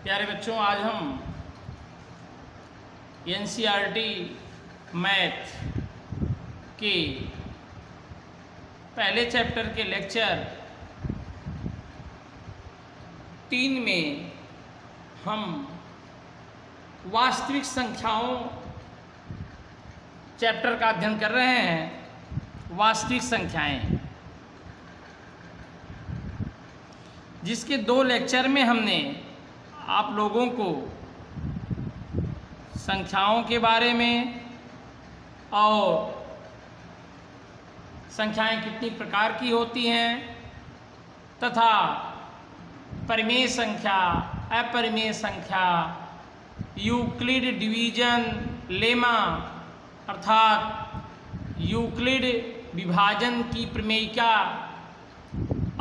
प्यारे बच्चों, आज हम एनसीईआरटी मैथ के पहले चैप्टर के लेक्चर 3 में हम वास्तविक संख्याओं चैप्टर का अध्ययन कर रहे हैं। वास्तविक संख्याएं, जिसके 2 लेक्चर में हमने आप लोगों को संख्याओं के बारे में और संख्याएं कितनी प्रकार की होती हैं तथा परिमेय संख्या, अपरिमेय संख्या, यूक्लिड डिवीजन लेमा अर्थात यूक्लिड विभाजन की प्रमेयिका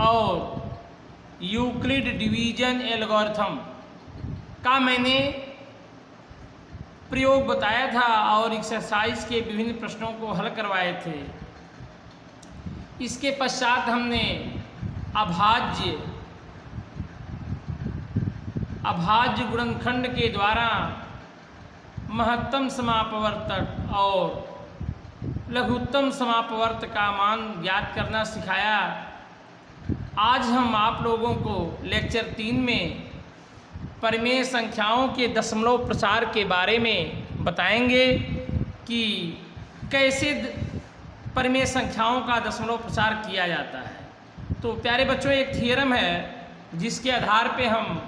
और यूक्लिड डिवीजन एल्गोरिथम का मैंने प्रयोग बताया था और एक्सरसाइज के विभिन्न प्रश्नों को हल करवाए थे। इसके पश्चात हमने अभाज्य गुणनखंड के द्वारा महत्तम समापवर्तक और लघुत्तम समापवर्त का मान ज्ञात करना सिखाया। आज हम आप लोगों को लेक्चर 3 में परिमेय संख्याओं के दशमलव प्रसार के बारे में बताएंगे कि कैसे परिमेय संख्याओं का दशमलव प्रसार किया जाता है। तो प्यारे बच्चों, एक थ्योरम है जिसके आधार पे हम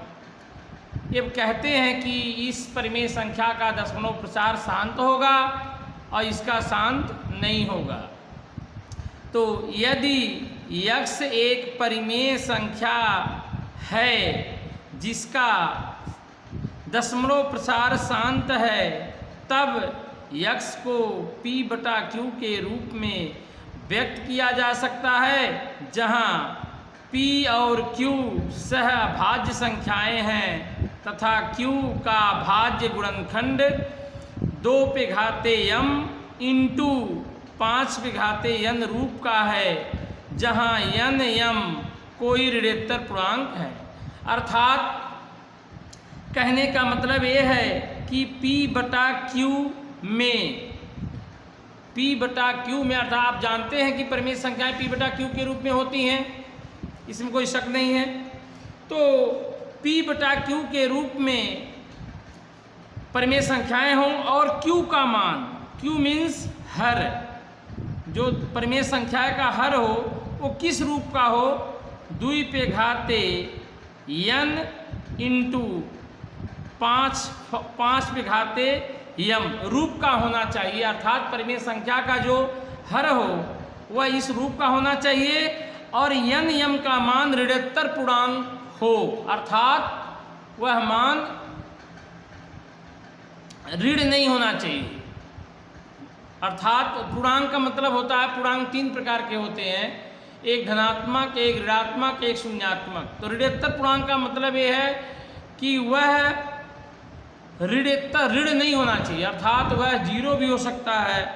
ये कहते हैं कि इस परिमेय संख्या का दशमलव प्रसार शांत होगा और इसका शांत नहीं होगा। तो यदि x एक परिमेय संख्या है जिसका दशमलव प्रसार शांत है, तब x को p/q के रूप में व्यक्त किया जा सकता है, जहां p और q सहअभाज्य संख्याएं हैं तथा q का भाज्य गुणनखंड 2m इंटू 5n रूप का है, जहां n कोई ऋणोत्तर पूर्णांक है। अर्थात कहने का मतलब ये है कि p/q में अर्थात आप जानते हैं कि परिमेय संख्याएं p/q के रूप में होती हैं, इसमें कोई शक नहीं है। तो p/q के रूप में परिमेय संख्याएं हों और q का मान, q मीन्स हर, जो परिमेय संख्या का हर हो वो किस रूप का हो, 2n इंटू 5m रूप का होना चाहिए। अर्थात परिमेय संख्या का जो हर हो वह इस रूप का होना चाहिए और m का मान ऋणोत्तर पूर्णांक हो, अर्थात वह मान ऋण नहीं होना चाहिए। अर्थात पूर्णांक का मतलब होता है, पूर्णांक 3 प्रकार के होते हैं, एक धनात्मक, एक ऋणात्मक, एक शून्यात्मक। तो ऋणोत्तर पूर्णांक का मतलब ये है कि वह ऋण नहीं होना चाहिए, अर्थात वह 0 भी हो सकता है,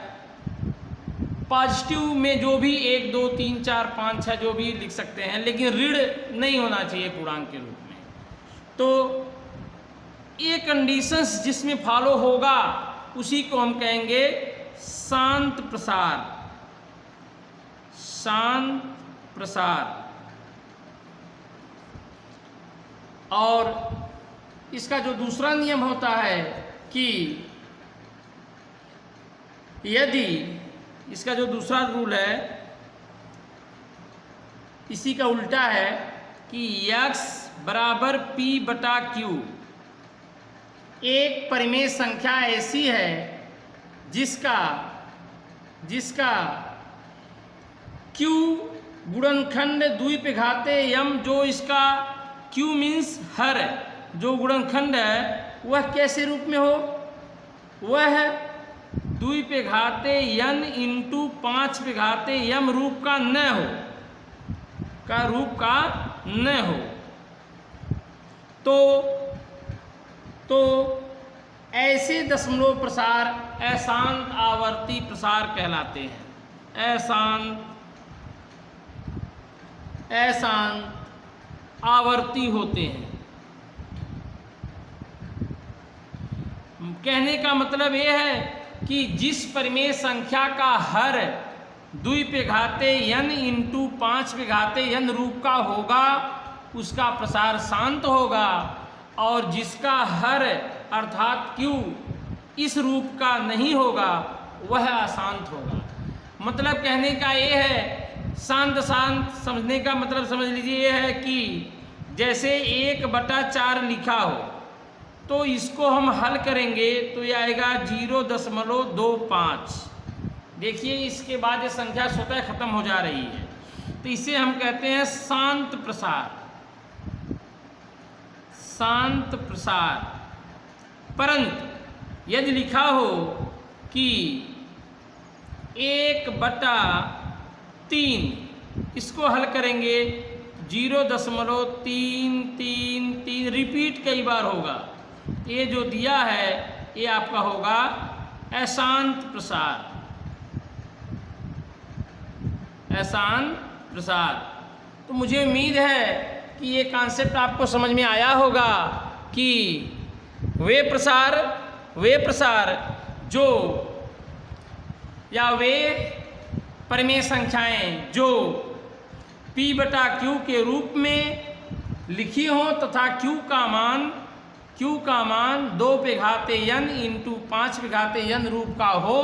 पॉजिटिव में जो भी 1 2 3 4 5 6 जो भी लिख सकते हैं, लेकिन ऋण नहीं होना चाहिए पूर्णांक के रूप में। तो ये कंडीशंस जिसमें फॉलो होगा उसी को हम कहेंगे शांत प्रसार। शांत प्रसार। और इसका जो दूसरा नियम होता है कि यदि इसका जो दूसरा रूल है इसी का उल्टा है कि x बराबर p/q एक परिमेय संख्या ऐसी है जिसका q गुणनखंड 2m, जो इसका q मीन्स हर, जो गुणनखंड है वह कैसे रूप में हो, वह 2n इंटू 5m रूप का न हो। तो ऐसे दशमलव प्रसार अशांत आवर्ती प्रसार कहलाते हैं। अशांत आवर्ती होते हैं। कहने का मतलब ये है कि जिस परिमेय संख्या का हर 2 पे घाते n इंटू 5 पे घाते n रूप का होगा उसका प्रसार शांत होगा, और जिसका हर अर्थात q इस रूप का नहीं होगा वह अशांत होगा। मतलब कहने का ये है, शांत शांत समझने का मतलब समझ लीजिए ये है कि जैसे 1/4 लिखा हो तो इसको हम हल करेंगे तो ये आएगा 0.25। देखिए इसके बाद ये संख्या स्वतः खत्म हो जा रही है, तो इसे हम कहते हैं शांत प्रसार, शांत प्रसार। परंतु यदि लिखा हो कि 1/3 इसको हल करेंगे 0.333 रिपीट कई बार होगा, ये जो दिया है ये आपका होगा अशांत प्रसार, अशांत प्रसार। तो मुझे उम्मीद है कि ये कॉन्सेप्ट आपको समझ में आया होगा कि वे प्रसार जो या वे परिमेय संख्याएं जो p/q के रूप में लिखी हो तथा q का मान 2 पे घाते n इंटू 5 पे घाते n रूप का हो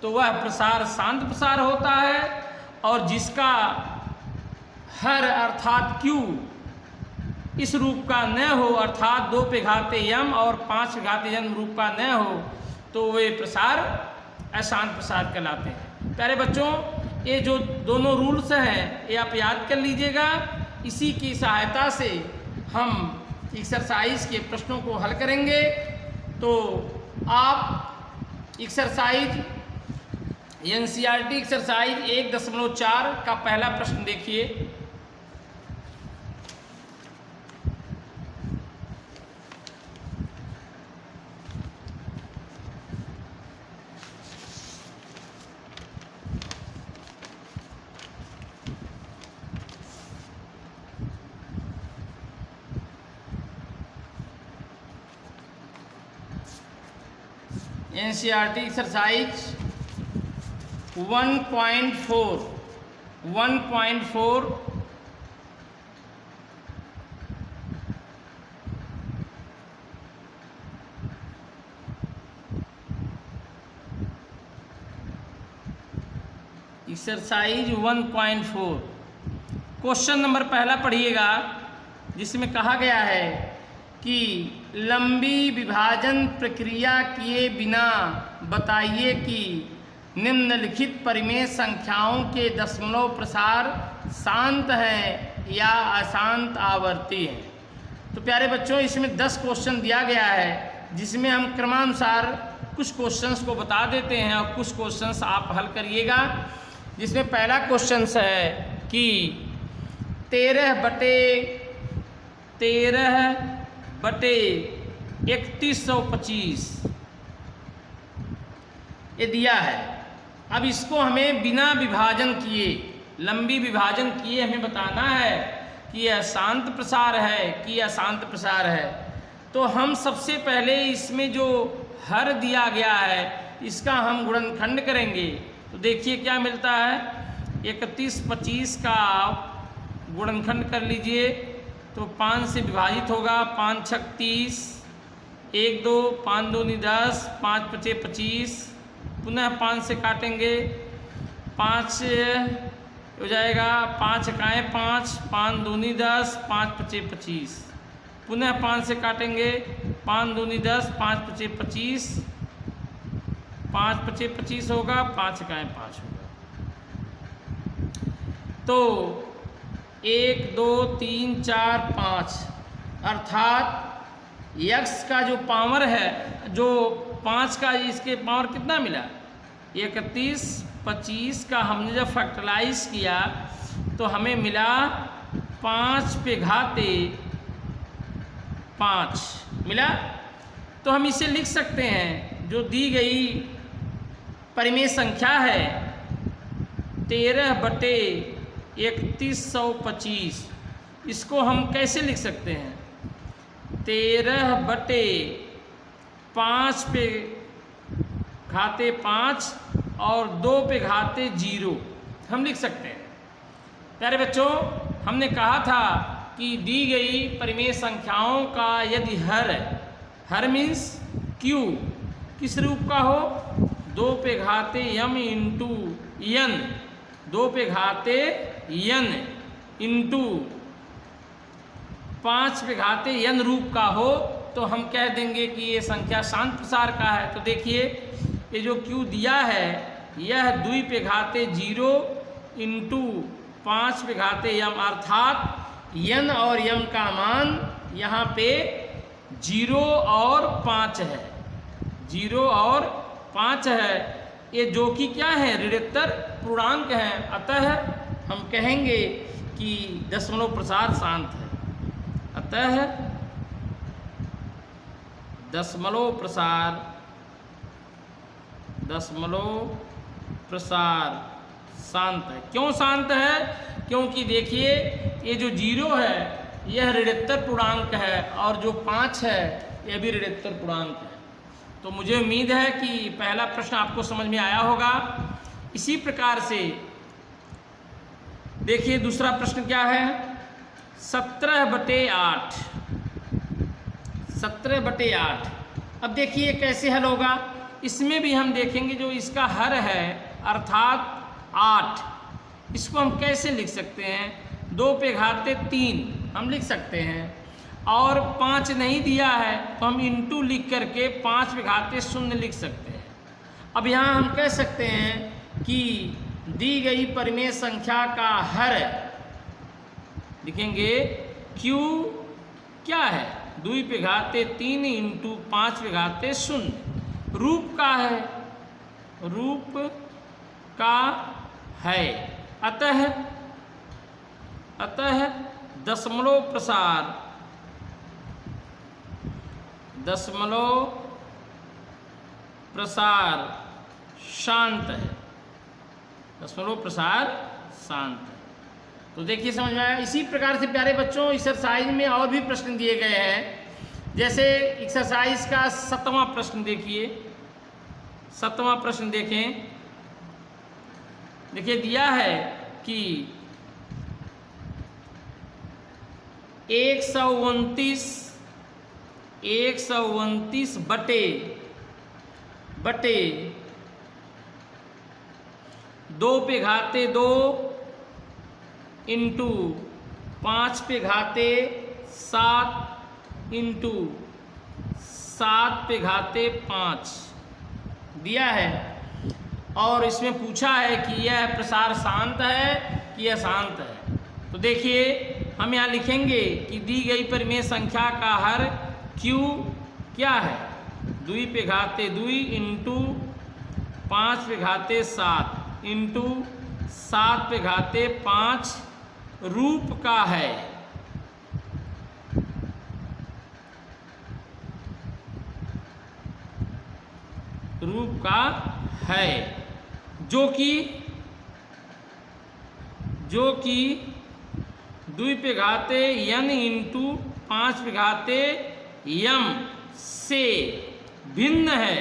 तो वह प्रसार शांत प्रसार होता है, और जिसका हर अर्थात q इस रूप का न हो अर्थात 2 पे घाते m और 5 पे घाते n रूप का न हो तो वे प्रसार अशांत प्रसार कहलाते हैं। प्यारे बच्चों, ये जो दोनों रूल्स हैं ये आप याद कर लीजिएगा। इसी की सहायता से हम एक्सरसाइज के प्रश्नों को हल करेंगे। तो आप एक्सरसाइज NCERT एक्सरसाइज 1.4 का पहला प्रश्न देखिए। NCERT exercise 1.4 exercise 1.4 question number पहला पढ़िएगा, जिसमें कहा गया है कि लंबी विभाजन प्रक्रिया किए बिना बताइए कि निम्नलिखित परिमेय संख्याओं के दशमलव प्रसार शांत हैं या अशांत आवर्ती हैं। तो प्यारे बच्चों, इसमें 10 क्वेश्चन दिया गया है, जिसमें हम क्रमानुसार कुछ क्वेश्चंस को बता देते हैं और कुछ क्वेश्चंस आप हल करिएगा। जिसमें पहला क्वेश्चन है कि 13/3125 ये दिया है। अब इसको हमें बिना विभाजन किए, लंबी विभाजन किए हमें बताना है कि यह शांत प्रसार है कि अशांत प्रसार है। तो हम सबसे पहले इसमें जो हर दिया गया है इसका हम गुणनखंड करेंगे। तो देखिए क्या मिलता है, 31/25 का गुणनखंड कर लीजिए तो 5 से विभाजित होगा, 5 × 30, 1 2 5 2 10, 5 × 5 25, पुनः 5 से काटेंगे, 5 हो जाएगा, 5 × 5, 5 2 10, 5 × 5 25, पुनः 5 से काटेंगे, 5 2 10, 5 × 5 25, 5 × 5 25 होगा, 5 × 5 होगा। तो 1 2 3 4 5 अर्थात x का जो पावर है, जो 5 का इसके पावर कितना मिला, 31/25 का हमने जब फैक्टराइज किया तो हमें मिला 5 पे घाते 5 मिला। तो हम इसे लिख सकते हैं, जो दी गई परिमेय संख्या है 13/3125, इसको हम कैसे लिख सकते हैं, 13/3125 5 पे घाते 5 और 2 पे घाते 0 हम लिख सकते हैं। प्यारे बच्चों, हमने कहा था कि दी गई परिमेय संख्याओं का यदि हर मीन्स क्यू किस रूप का हो, 2 पे घाते m इंटू n, 2 पे घाते n इंटू 5 पे घाते n रूप का हो, तो हम कह देंगे कि ये संख्या शांत प्रसार का है। तो देखिए ये जो Q दिया है यह 2 पे घाते 0 इंटू 5 पे घाते m, अर्थात n और m का मान यहाँ पे 0 और 5 है, 0 और 5 है। ये जो कि क्या है, ऋणोत्तर पूर्णांक है, अतः हम कहेंगे कि दशमलव प्रसार शांत है। अतः दशमलव प्रसार शांत है। क्यों शांत है? क्योंकि देखिए ये जो 0 है यह ऋणोत्तर पूर्णांक है और जो 5 है यह भी ऋणोत्तर पूर्णांक है। तो मुझे उम्मीद है कि पहला प्रश्न आपको समझ में आया होगा। इसी प्रकार से देखिए दूसरा प्रश्न क्या है, 17/8। 17/8। अब देखिए कैसे हल होगा। इसमें भी हम देखेंगे जो इसका हर है अर्थात 8, इसको हम कैसे लिख सकते हैं, 2 पे घाते 3 हम लिख सकते हैं, और 5 नहीं दिया है तो हम इंटू लिख करके 5 पे घाते 0 लिख सकते हैं। अब यहाँ हम कह सकते हैं कि दी गई परिमेय संख्या का हर लिखेंगे Q क्या है, 2 पे घाते 3 इंटू 5 पे घाते 0 रूप का है, रूप का है। अतः दशमलव प्रसार शांत है, दशमलव प्रसार शांत है। तो देखिए समझ में आया। इसी प्रकार से प्यारे बच्चों एक्सरसाइज में और भी प्रश्न दिए गए हैं। जैसे एक्सरसाइज का 7वां प्रश्न देखिए, 7वां प्रश्न देखें। देखिए दिया है कि 129 बटे 2 पे घाते 2 इंटू 5 पे घाते 7 इंटू 7 पे घाते 5 दिया है, और इसमें पूछा है कि यह प्रसार शांत है कि यह शांत है। तो देखिए हम यहाँ लिखेंगे कि दी गई परिमेय संख्या का हर Q क्या है, 2 पे घाते 2 इंटू 5 पे घाते 7 इंटू 7 पे घाते 5 रूप का है। रूप का है जो कि 2 पे घाते n इंटू 5 पे घाते m से भिन्न है।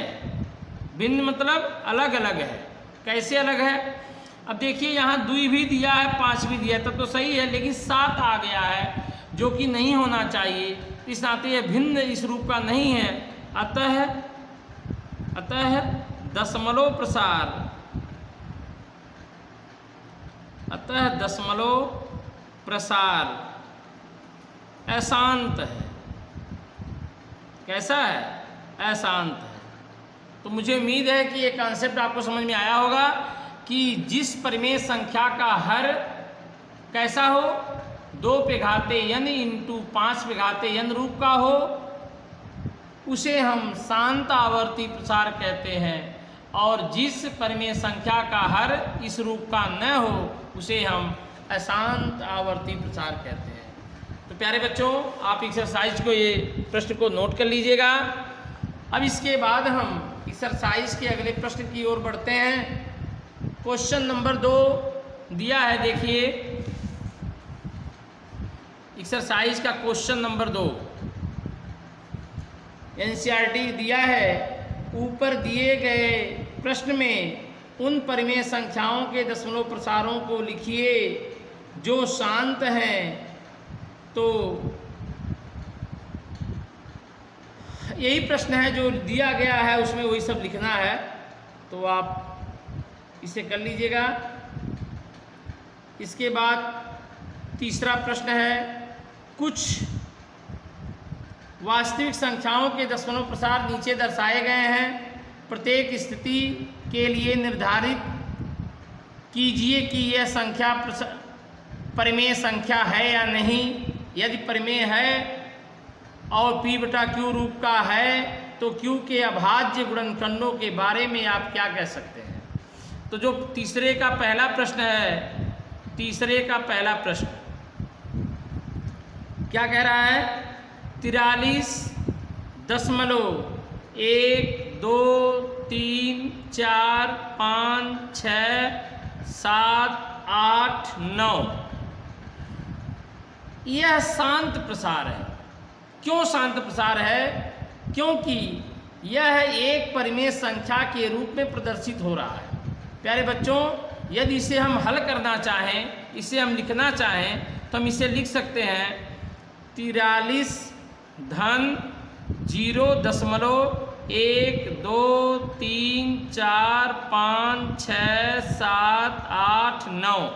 भिन्न मतलब अलग अलग है। कैसे अलग है? अब देखिए यहाँ 2 भी दिया है 5 भी दिया है, तब तो सही है, लेकिन 7 आ गया है जो कि नहीं होना चाहिए। इस नाते यह भिन्न इस रूप का नहीं है। अतः दशमलव प्रसार अशांत है। कैसा है? अशांत है। तो मुझे उम्मीद है कि ये कॉन्सेप्ट आपको समझ में आया होगा कि जिस परिमेय संख्या का हर कैसा हो, 2 पे घाते n इंटू 5 पे घाते n रूप का हो, उसे हम शांत आवर्ती प्रसार कहते हैं, और जिस परिमेय संख्या का हर इस रूप का न हो उसे हम अशांत आवर्ती प्रसार कहते हैं। तो प्यारे बच्चों आप एक्सरसाइज को, ये प्रश्न को नोट कर लीजिएगा। अब इसके बाद हम एक्सरसाइज के अगले प्रश्न की ओर बढ़ते हैं। क्वेश्चन नंबर 2 दिया है, देखिए एक्सरसाइज का क्वेश्चन नंबर 2। एनसीईआरटी दिया है, ऊपर दिए गए प्रश्न में उन परिमेय संख्याओं के दशमलव प्रसारों को लिखिए जो शांत हैं। तो यही प्रश्न है जो दिया गया है, उसमें वही सब लिखना है, तो आप इसे कर लीजिएगा। इसके बाद तीसरा प्रश्न है, कुछ वास्तविक संख्याओं के दशमलव प्रसार नीचे दर्शाए गए हैं, प्रत्येक स्थिति के लिए निर्धारित कीजिए कि यह संख्या परिमेय संख्या है या नहीं। यदि परिमेय है और P/Q रूप का है तो Q के अभाज्य गुणनखंडों के बारे में आप क्या कह सकते हैं। तो जो तीसरे का पहला प्रश्न है, तीसरे का पहला प्रश्न क्या कह रहा है, 43.1 2 3 4 5 6 7 8 9 यह शांत प्रसार है। क्यों शांत प्रसार है? क्योंकि यह एक परिमेय संख्या के रूप में प्रदर्शित हो रहा है। प्यारे बच्चों, यदि इसे हम हल करना चाहें, इसे हम लिखना चाहें, तो हम इसे लिख सकते हैं 43 धन 0.1 2 3 4 5 6 7 8 9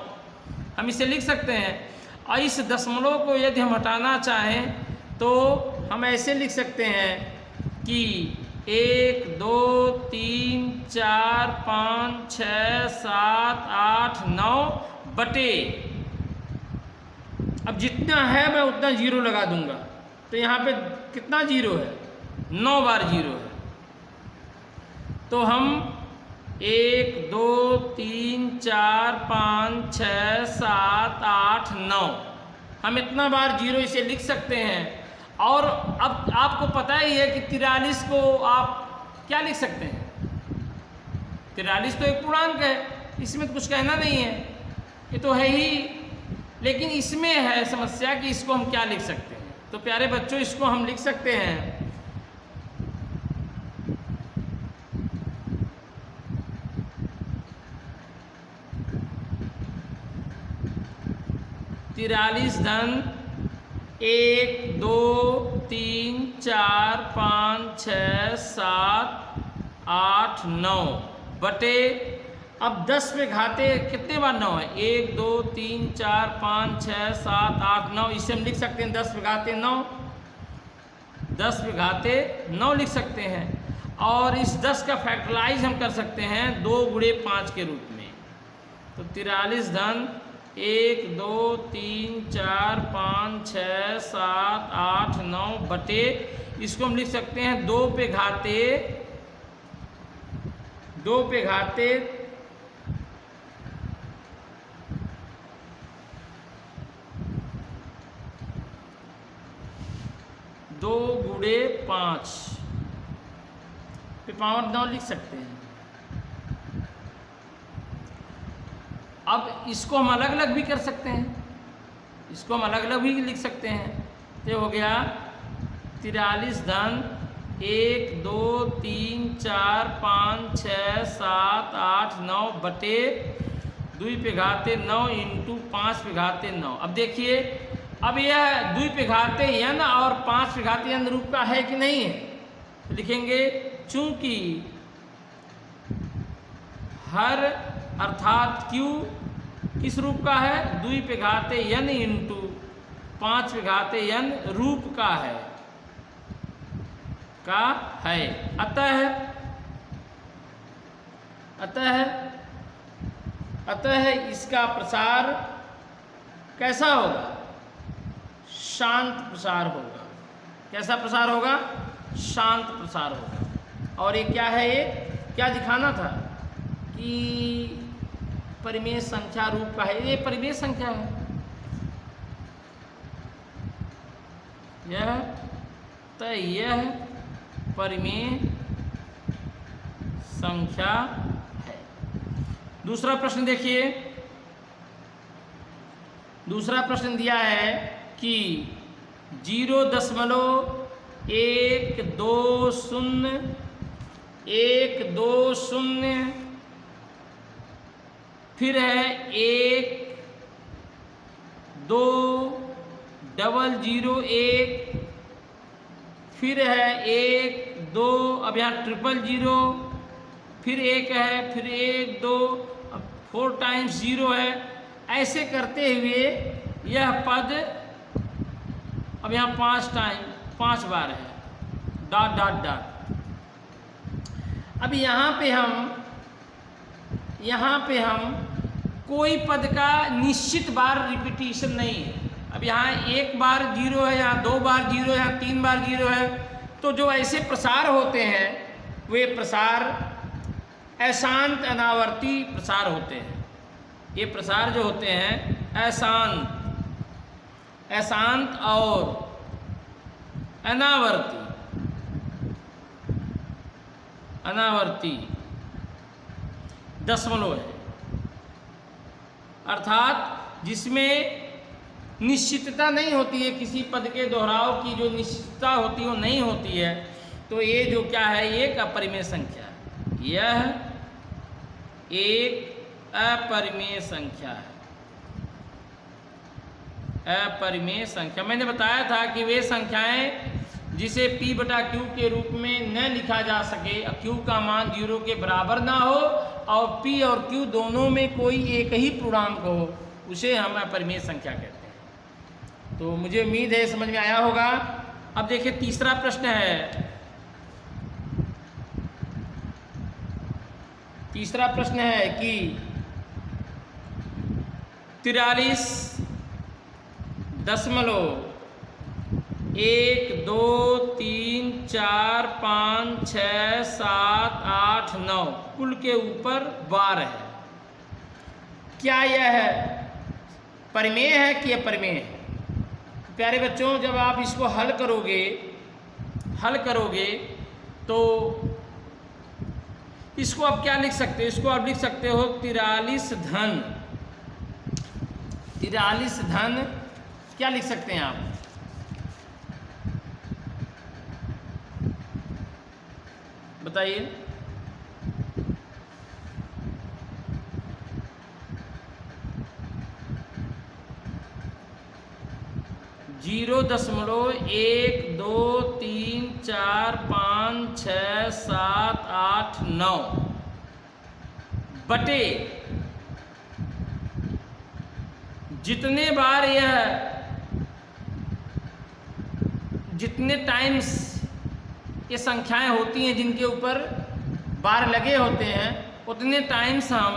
हम इसे लिख सकते हैं। और इस दशमलव को यदि हम हटाना चाहें तो हम ऐसे लिख सकते हैं कि 1 2 3 4 5 6 7 8 9 बटे, अब जितना है मैं उतना जीरो लगा दूंगा, तो यहाँ पे कितना जीरो है, 9 बार जीरो है। तो हम 1 2 3 4 5 6 7 8 9 हम इतना बार जीरो इसे लिख सकते हैं। और अब आपको पता ही है कि 43 को आप क्या लिख सकते हैं, 43 तो एक पूर्णांक है, इसमें तो कुछ कहना नहीं है, ये तो है ही। लेकिन इसमें है समस्या कि इसको हम क्या लिख सकते हैं। तो प्यारे बच्चों, इसको हम लिख सकते हैं 43 धन 1 2 3 4 5 6 7 8 9 बटे, अब 10 पे घाते कितने बार 9 है, 1 2 3 4 5 6 7 8 9, इसे हम लिख सकते हैं 10 पे घाते 9, 10 पे घाते 9 लिख सकते हैं। और इस 10 का फैक्टराइज हम कर सकते हैं 2 गुणे 5 के रूप में। तो 43 धन 1 2 3 4 5 6 7 8 9 बटे, इसको हम लिख सकते हैं 2 पे घाते 2 गुणे 5 पे पावर 9 लिख सकते हैं। अब इसको हम अलग अलग भी कर सकते हैं, इसको हम अलग अलग भी लिख सकते हैं। ये हो गया 43 धन 1 2 3 4 5 6 7 8 9 बटे 2 पे घाते 9 इंटू 5 पे घाते 9। अब देखिए, अब यह 2 पे घाते n और 5 पे घाते n रूप का है कि नहीं है, तो लिखेंगे चूंकि हर अर्थात Q किस रूप का है, 2 पे घाते n इंटू 5 पे घाते n रूप का है, अतः इसका प्रसार कैसा होगा, शांत प्रसार होगा। कैसा प्रसार होगा, शांत प्रसार होगा। और ये क्या है, ये क्या दिखाना था कि परिमेय संख्या रूप का है, ये परिमेय संख्या है, यह परिमेय संख्या है। दूसरा प्रश्न देखिए, दूसरा प्रश्न दिया है कि 0.1 1 2 0 1 2 0, फिर है 1 2 0 0 1, फिर है 1 2, अब यहाँ 0 0 0, फिर 1 है, फिर 1 2, अब 4 टाइम्स 0 है। ऐसे करते हुए यह पद अब यहाँ 5 बार है, डॉट डॉट डॉट। अब यहाँ पे हम कोई पद का निश्चित बार रिपीटिशन नहीं है। अब यहाँ 1 बार 0 है, यहाँ 2 बार 0 है, यहाँ 3 बार 0 है। तो जो ऐसे प्रसार होते हैं वे प्रसार अशांत अनावर्ती प्रसार होते हैं। ये प्रसार जो होते हैं अशांत और अनावर्ती दशमलव है, अर्थात जिसमें निश्चितता नहीं होती है, किसी पद के दोहराव की जो निश्चितता होती है वो नहीं होती है। तो ये जो क्या है, एक अपरिमेय संख्या है। यह एक अपरिमेय संख्या है। अपरिमेय संख्या मैंने बताया था कि वे संख्याएं जिसे p बटा q के रूप में न लिखा जा सके, q का मान 0 के बराबर ना हो और p और q दोनों में कोई एक ही पूर्णांक हो, उसे हम अपरिमेय संख्या कहते हैं। तो मुझे उम्मीद है समझ में आया होगा। अब देखिए तीसरा प्रश्न है। तीसरा प्रश्न है कि 43.1 2 3 4 5 6 7 8 9 कुल के ऊपर बार है। क्या यह है परिमेय है कि अपरिमेय है? प्यारे बच्चों, जब आप इसको हल करोगे तो इसको आप क्या लिख सकते हो? इसको आप लिख सकते हो 43 धन क्या लिख सकते हैं आप? बताइए। जीरो 1 2 3 4 5 6 7 8 9 बटे जितने बार जितने टाइम्स ये संख्याएं होती हैं जिनके ऊपर बार लगे होते हैं, उतने टाइम्स हम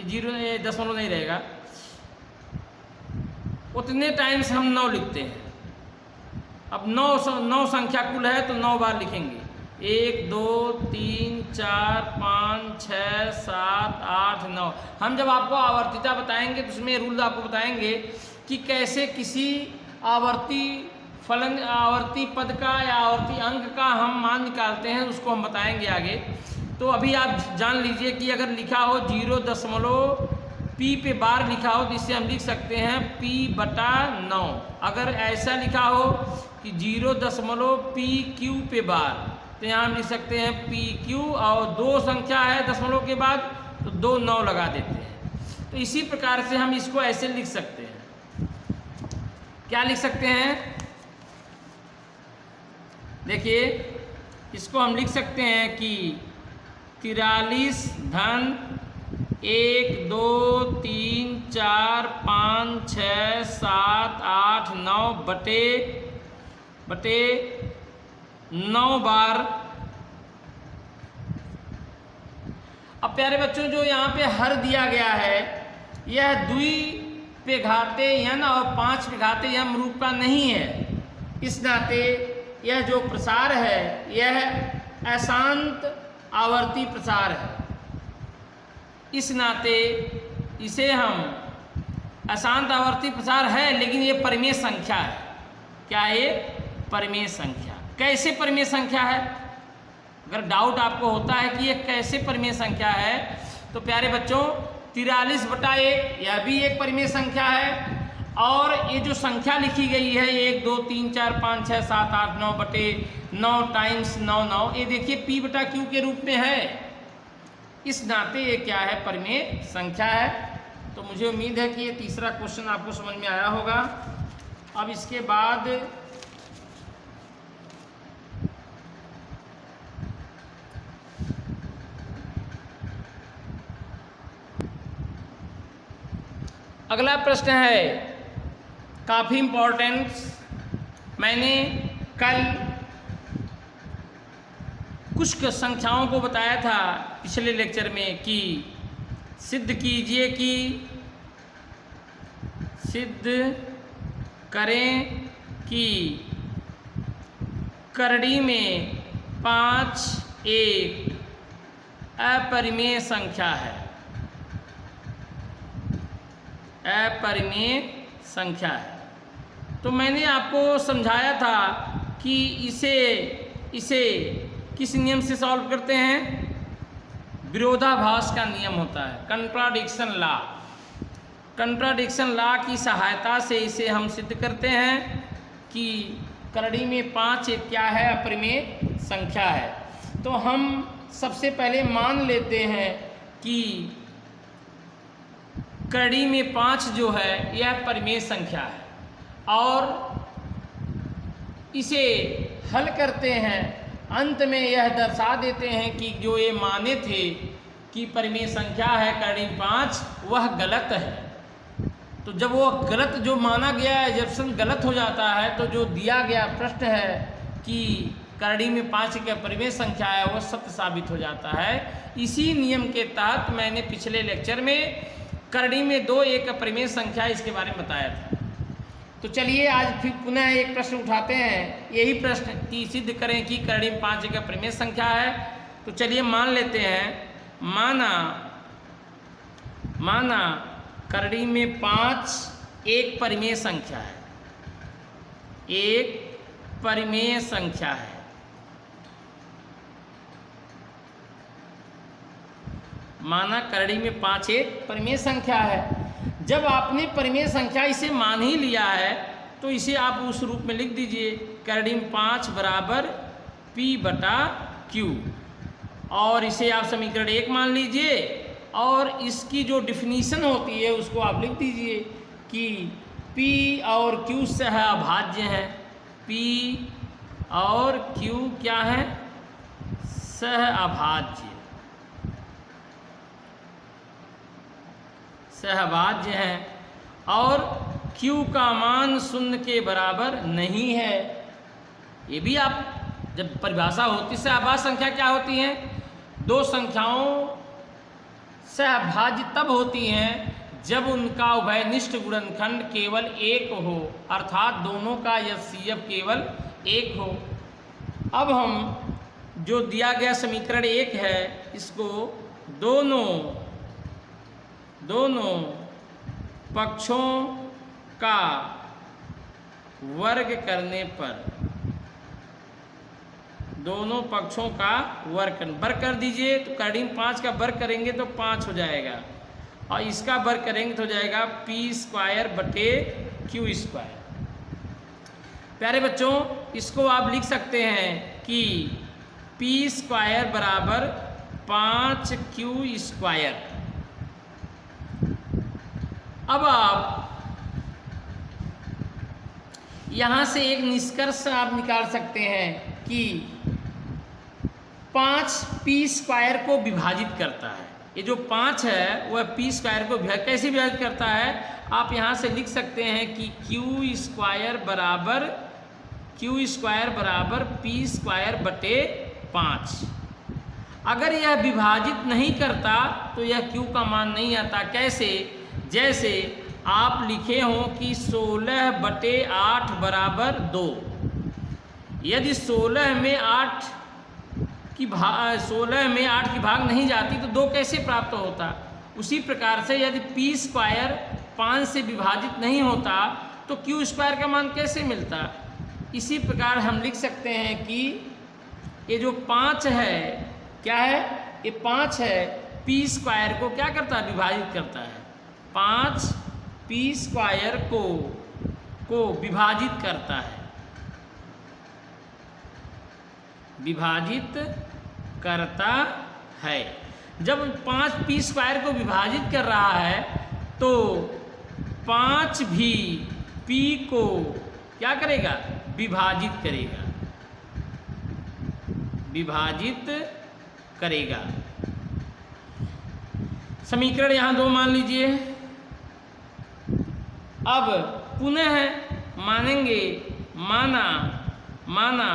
0 दशमलव नहीं रहेगा, उतने टाइम्स हम 9 लिखते हैं। अब 9 संख्या कुल है तो 9 बार लिखेंगे। 1 2 3 4 5 6 7 8 9। हम जब आपको आवर्तिता बताएंगे तो उसमें रूल आपको बताएंगे कि कैसे किसी आवर्ती पद का या आवर्ती अंक का हम मान निकालते हैं, उसको हम बताएंगे आगे। तो अभी आप जान लीजिए कि अगर लिखा हो 0 p पे बार लिखा हो तो इससे हम लिख सकते हैं p बटा 9। अगर ऐसा लिखा हो कि 0 pq पे बार, तो यहाँ हम लिख सकते हैं pq और 2 संख्या है दशमलव के बाद तो 2 9 लगा देते हैं। तो इसी प्रकार से हम इसको ऐसे लिख सकते हैं। क्या लिख सकते हैं? देखिए, इसको हम लिख सकते हैं कि 43 धन 1 2 3 4 5 6 7 8 9 बटे 9 बार। अब प्यारे बच्चों, जो यहाँ पे हर दिया गया है यह 2 पे घाते n और 5 पे घाते m रूप का नहीं है। इस नाते यह जो प्रसार है यह अशांत आवर्ती प्रसार है। इस नाते इसे हम अशांत आवर्ती प्रसार है, लेकिन ये परिमेय संख्या है। क्या है ये? परिमेय संख्या। कैसे परिमेय संख्या है? अगर डाउट आपको होता है कि ये कैसे परिमेय संख्या है, तो प्यारे बच्चों 43/1 यह भी एक परिमेय संख्या है और ये जो संख्या लिखी गई है 1 2 3 4 5 6 7 8 9 बटे 9 टाइम्स 9 9, ये देखिए P बटा Q के रूप में है। इस नाते ये क्या है, परिमेय संख्या है। तो मुझे उम्मीद है कि ये तीसरा क्वेश्चन आपको समझ में आया होगा। अब इसके बाद अगला प्रश्न है, काफ़ी इम्पोर्टेंट। मैंने कल कुछ संख्याओं को बताया था पिछले लेक्चर में कि सिद्ध कीजिए कि सिद्ध करें कि करड़ी में 5 एक अपरिमेय संख्या है, अपरिमेय संख्या है। तो मैंने आपको समझाया था कि इसे किस नियम से सॉल्व करते हैं, विरोधाभास का नियम होता है, कंट्राडिक्शन लॉ। कंट्राडिक्शन लॉ की सहायता से इसे हम सिद्ध करते हैं कि करड़ी में 5 एक क्या है, अपरिमेय संख्या है। तो हम सबसे पहले मान लेते हैं कि करड़ी में 5 जो है यह परिमेय संख्या है, और इसे हल करते हैं। अंत में यह दर्शा देते हैं कि जो ये माने थे कि परिमेय संख्या है करड़ी 5, वह गलत है। तो जब वो गलत जो माना गया है, जब गलत हो जाता है, तो जो दिया गया प्रश्न है कि करड़ी में 5 एक परिमेय संख्या है, वह सत्य साबित हो जाता है। इसी नियम के तहत मैंने पिछले लेक्चर में करड़ी में 2 एक अपरिमेय संख्या इसके बारे में बताया था। तो चलिए आज फिर पुनः एक प्रश्न उठाते हैं, यही प्रश्न कि सिद्ध करें कि करड़ी में 5 एक अपरिमेय संख्या है। तो चलिए मान लेते हैं, माना करड़ी में 5 एक परिमेय संख्या है, एक परिमेय संख्या है। माना करड़ी में 5 एक परिमेय संख्या है। जब आपने परिमेय संख्या इसे मान ही लिया है, तो इसे आप उस रूप में लिख दीजिए, करड़ी में 5 बराबर P बटा Q, और इसे आप समीकरण 1 मान लीजिए, और इसकी जो डिफिनीशन होती है उसको आप लिख दीजिए कि P और Q सहअभाज्य हैं। P और Q क्या है, सहअभाज्य, सहभाज्य है, और Q का मान 0 के बराबर नहीं है। ये भी आप जब परिभाषा होती, सहभाज्य संख्या क्या होती है, दो संख्याओं सहभाज्य तब होती हैं जब उनका उभयनिष्ठ गुणनखंड केवल 1 हो, अर्थात दोनों का HCF केवल 1 हो। अब हम जो दिया गया समीकरण 1 है, इसको दोनों पक्षों का वर्ग करने पर, दोनों पक्षों का वर्ग कर दीजिए। तो करड़ी में 5 का वर्ग करेंगे तो 5 हो जाएगा, और इसका वर्ग करेंगे तो हो जाएगा P² बटे Q²। प्यारे बच्चों, इसको आप लिख सकते हैं कि P² बराबर 5Q²। अब आप यहाँ से एक निष्कर्ष आप निकाल सकते हैं कि 5 P² को विभाजित करता है। ये जो 5 है वह P² को कैसे विभाजित करता है, आप यहाँ से लिख सकते हैं कि Q² बराबर P² बटे 5। अगर यह विभाजित नहीं करता तो यह Q का मान नहीं आता। कैसे, जैसे आप लिखे हों कि 16 बटे 8 बराबर 2। यदि 16 में 8 की भाग नहीं जाती तो 2 कैसे प्राप्त होता। उसी प्रकार से यदि P² 5 से विभाजित नहीं होता तो Q² का मान कैसे मिलता। इसी प्रकार हम लिख सकते हैं कि ये जो 5 है, क्या है, ये 5 है, P² को क्या करता है, विभाजित करता है। 5 पी स्क्वायर को विभाजित करता है, विभाजित करता है। जब 5 पी स्क्वायर को विभाजित कर रहा है तो 5 भी पी को क्या करेगा, विभाजित करेगा, विभाजित करेगा। समीकरण यहाँ 2 मान लीजिए। अब पुनः मानेंगे, माना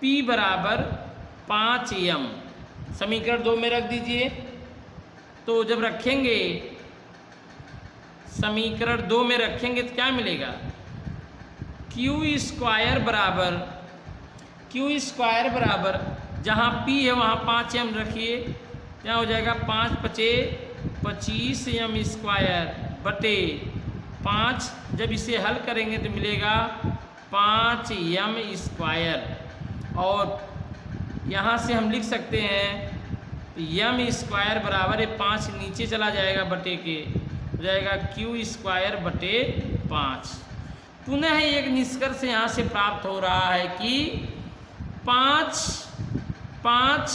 P बराबर 5m, समीकरण 2 में रख दीजिए। तो जब रखेंगे, समीकरण 2 में रखेंगे तो क्या मिलेगा, क्यू स्क्वायर बराबर जहाँ P है वहाँ 5m रखिए, क्या हो जाएगा 5 × 5 = 25m स्क्वायर बटे 5। जब इसे हल करेंगे तो मिलेगा 5m स्क्वायर, और यहाँ से हम लिख सकते हैं m स्क्वायर बराबर है 5 नीचे चला जाएगा बटे के, हो जाएगा क्यू स्क्वायर बटे 5। पुनः एक निष्कर्ष यहाँ से प्राप्त हो रहा है कि 5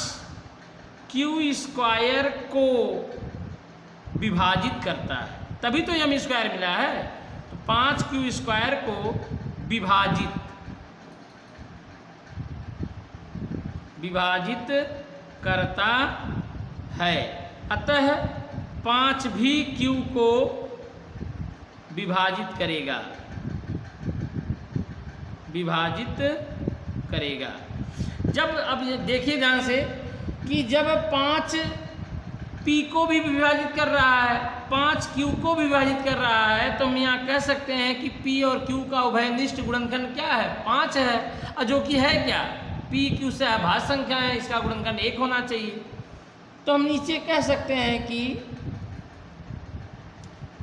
क्यू स्क्वायर को विभाजित करता है, तभी तो m स्क्वायर मिला है। तो 5 क्यू स्क्वायर को विभाजित करता है, अतः 5 भी क्यू को विभाजित करेगा, विभाजित करेगा। जब अब देखिए ध्यान से कि जब 5 पी को भी विभाजित कर रहा है, 5 क्यू को विभाजित कर रहा है, तो हम यहाँ कह सकते हैं कि पी और क्यू का उभयनिष्ठ गुणनखंड क्या है, 5 है, और जो कि है क्या, पी क्यू से अभाज्य संख्या है, इसका गुणनखंड 1 होना चाहिए। तो हम नीचे कह सकते हैं कि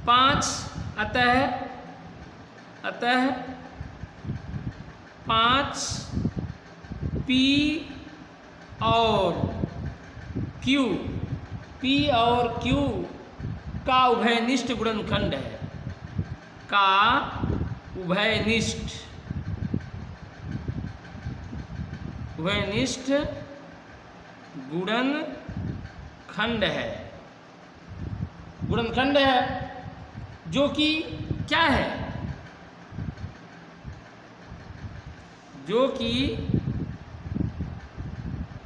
5 अतः 5 पी और क्यू का उभयनिष्ठ गुणनखंड है, का उभयनिष्ठ गुणनखंड है, जो कि क्या है, जो कि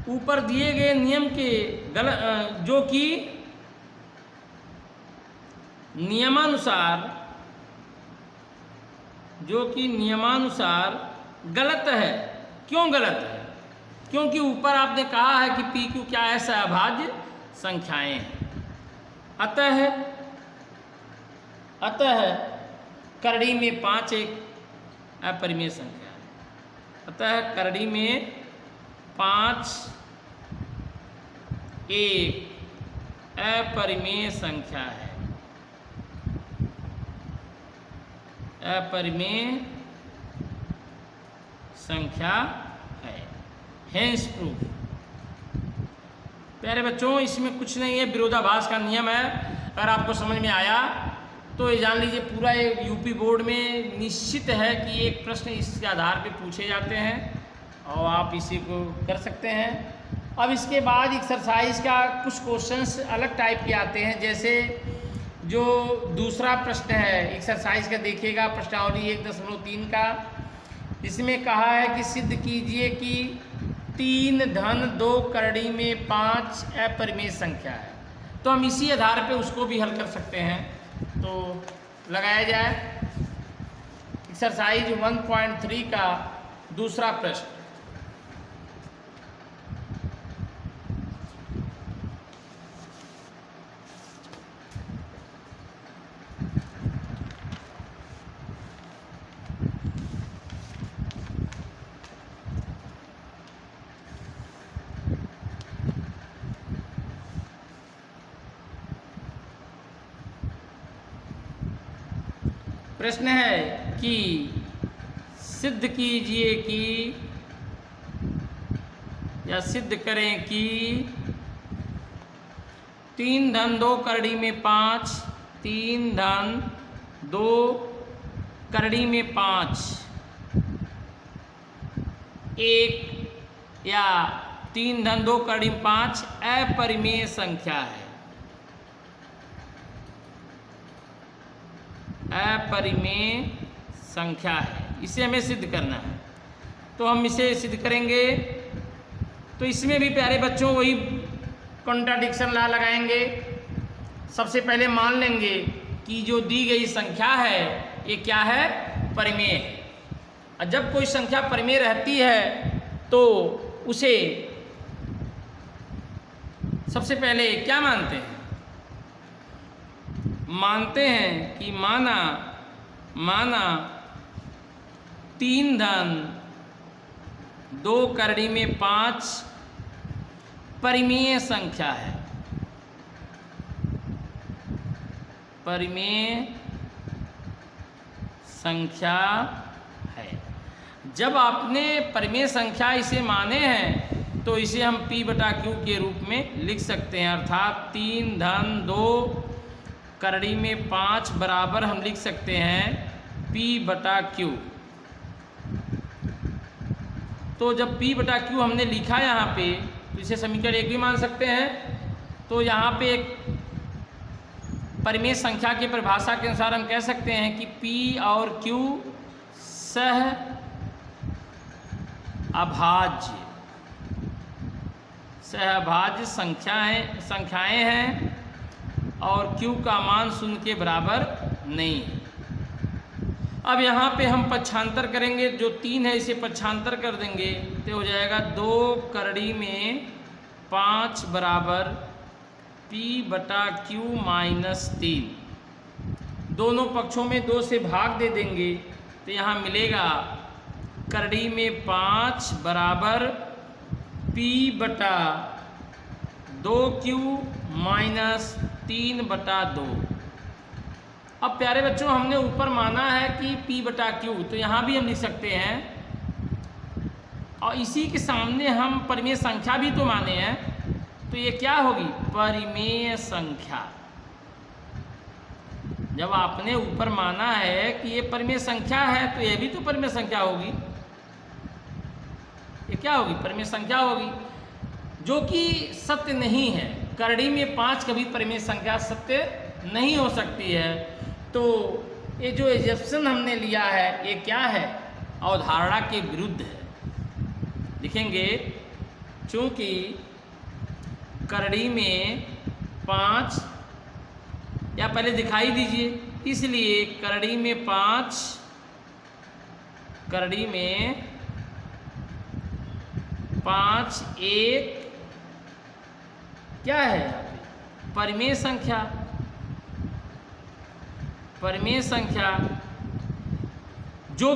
ऊपर दिए गए नियम के जो कि नियमानुसार गलत है। क्यों गलत है? क्योंकि ऊपर आपने कहा है कि पी क्यू क्या है, सहभाज्य संख्याएं हैं। अतः करड़ी में 5 एक अपरिमेय संख्या है, अतः करड़ी में 5 एक अपरिमेय संख्या है, अपरिमेय संख्या है। Hence proof. प्यारे बच्चों, इसमें कुछ नहीं है, विरोधाभास का नियम है। अगर आपको समझ में आया तो ये जान लीजिए पूरा ये यूपी बोर्ड में निश्चित है कि एक प्रश्न इसके आधार पे पूछे जाते हैं और आप इसी को कर सकते हैं। अब इसके बाद एक्सरसाइज का कुछ क्वेश्चंस अलग टाइप के आते हैं, जैसे जो दूसरा प्रश्न है एक्सरसाइज का देखिएगा, प्रश्नावली 1.3 का। इसमें कहा है कि सिद्ध कीजिए कि 3 धन 2 करड़ी में 5 अपरिमेय संख्या है। तो हम इसी आधार पे उसको भी हल कर सकते हैं। तो लगाया जाए एक्सरसाइज 1.3 का दूसरा प्रश्न। प्रश्न है कि सिद्ध कीजिए कि या सिद्ध करें कि 3 धन 2 करड़ी में 5, 3 धन 2 करड़ी में 5, 1 या 3 धन 2 करड़ी में 5 अपरिमेय संख्या है। अपरिमेय संख्या है, इसे हमें सिद्ध करना है। तो हम इसे सिद्ध करेंगे। तो इसमें भी प्यारे बच्चों वही कॉन्ट्राडिक्शन लॉ लगाएंगे। सबसे पहले मान लेंगे कि जो दी गई संख्या है ये क्या है, परिमेय है। और जब कोई संख्या परिमेय रहती है तो उसे सबसे पहले क्या मानते हैं, मानते हैं कि माना 3 धन 2 करड़ी में 5 परिमेय संख्या है। परिमेय संख्या है। जब आपने परिमेय संख्या इसे माने हैं तो इसे हम P बटा Q के रूप में लिख सकते हैं। अर्थात 3 धन 2 करड़ी में 5 बराबर हम लिख सकते हैं P बटा Q। तो जब P बटा Q हमने लिखा यहाँ पे, तो इसे समीकरण 1 भी मान सकते हैं। तो यहाँ पे एक परिमेय संख्या की परिभाषा के अनुसार हम कह सकते हैं कि P और Q सहअभाज्य संख्याएं हैं और Q का मान 0 के बराबर नहीं है। अब यहाँ पे हम पक्षांतर करेंगे, जो 3 है इसे पक्षांतर कर देंगे तो हो जाएगा 2 करड़ी में 5 बराबर P बटा Q माइनस 3। दोनों पक्षों में 2 से भाग दे देंगे तो यहाँ मिलेगा करड़ी में 5 बराबर P बटा 2Q माइनस 3 बटा 2। अब प्यारे बच्चों हमने ऊपर माना है कि P बटा Q, तो यहाँ भी हम लिख सकते हैं। और इसी के सामने हम परिमेय संख्या भी तो माने हैं, तो ये क्या होगी, परिमेय संख्या। जब आपने ऊपर माना है कि ये परिमेय संख्या है तो ये भी तो परिमेय संख्या होगी। ये क्या होगी, परिमेय संख्या होगी, जो कि सत्य नहीं है। करड़ी में 5 कभी परिमेय संख्या सत्य नहीं हो सकती है। तो ये जो एजप्शन हमने लिया है ये क्या है, अवधारणा के विरुद्ध है। लिखेंगे चूंकि करड़ी में 5, या पहले दिखाई दीजिए, इसलिए करड़ी में 5 1 क्या है, परिमेय संख्या। परिमेय संख्या जो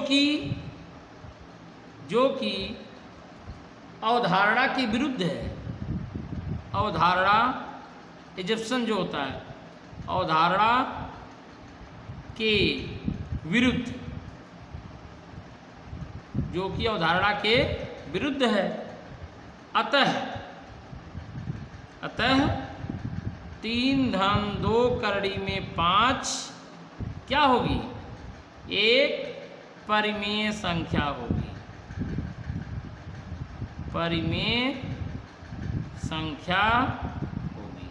कि अवधारणा के विरुद्ध है। अवधारणा एजप्शन जो होता है, अवधारणा के विरुद्ध, जो कि अवधारणा के विरुद्ध है। अतः 3 धन 2 करड़ी में 5 क्या होगी, एक परिमेय संख्या होगी। परिमेय संख्या होगी।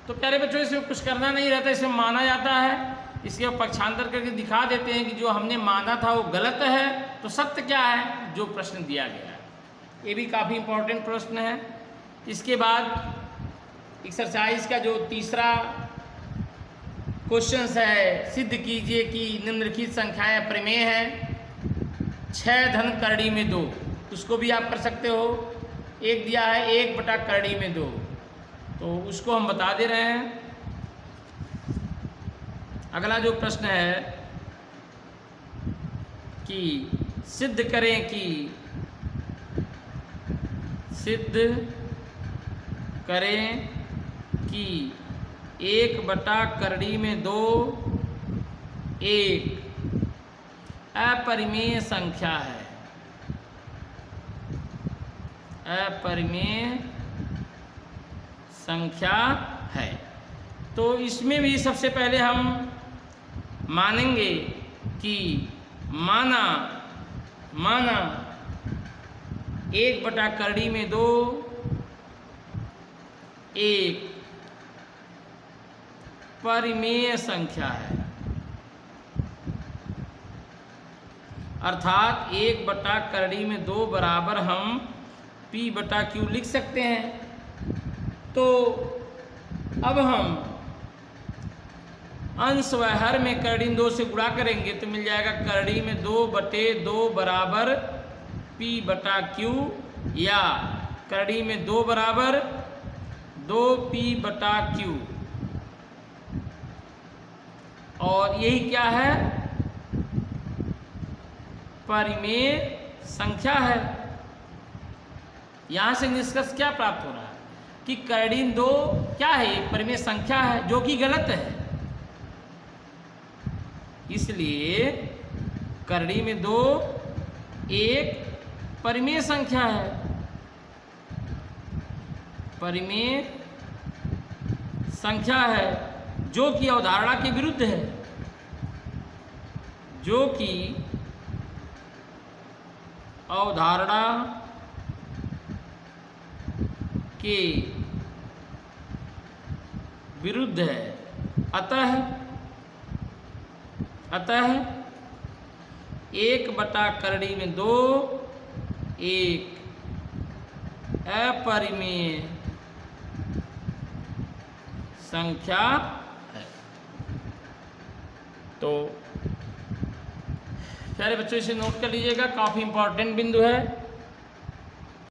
तो प्यारे बच्चों इसमें कुछ करना नहीं रहता, इसमें माना जाता है। इसके पक्षांतर करके दिखा देते हैं कि जो हमने माना था वो गलत है, तो सत्य क्या है, जो प्रश्न दिया गया है। ये भी काफ़ी इंपॉर्टेंट प्रश्न है। इसके बाद एक्सरसाइज का जो तीसरा क्वेश्चन है, सिद्ध कीजिए कि निम्नलिखित संख्याएं परिमेय हैं। 6 धन करड़ी में 2, उसको भी आप कर सकते हो। एक दिया है 1 बटा करड़ी में 2, तो उसको हम बता दे रहे हैं। अगला जो प्रश्न है कि सिद्ध करें कि 1 बटा करड़ी में 2 एक अपरिमेय संख्या है। अपरिमेय संख्या है। तो इसमें भी सबसे पहले हम मानेंगे कि माना 1/2 में 2 एक परिमेय संख्या है, अर्थात 1/2 में 2 बराबर हम p/q लिख सकते हैं। तो अब हम अंश व हर में कर्णीय 2 से गुणा करेंगे तो मिल जाएगा कर्णीय में 2/2 बराबर p/q, या कर्णीय में 2 बराबर 2p/q। और यही क्या है? परिमेय संख्या है। यहां से निष्कर्ष क्या प्राप्त हो रहा है कि कर्णीय 2 क्या है? परिमेय संख्या है, जो कि गलत है। इसलिए कर्णीय में 2 एक परिमेय संख्या है, परिमेय संख्या है, जो कि अवधारणा के विरुद्ध है, जो कि अवधारणा के विरुद्ध है। अतः 1/कर्णीय में 2 एक अपरिमेय संख्या है। तो प्यारे बच्चों, इसे नोट कर लीजिएगा, काफ़ी इंपॉर्टेंट बिंदु है।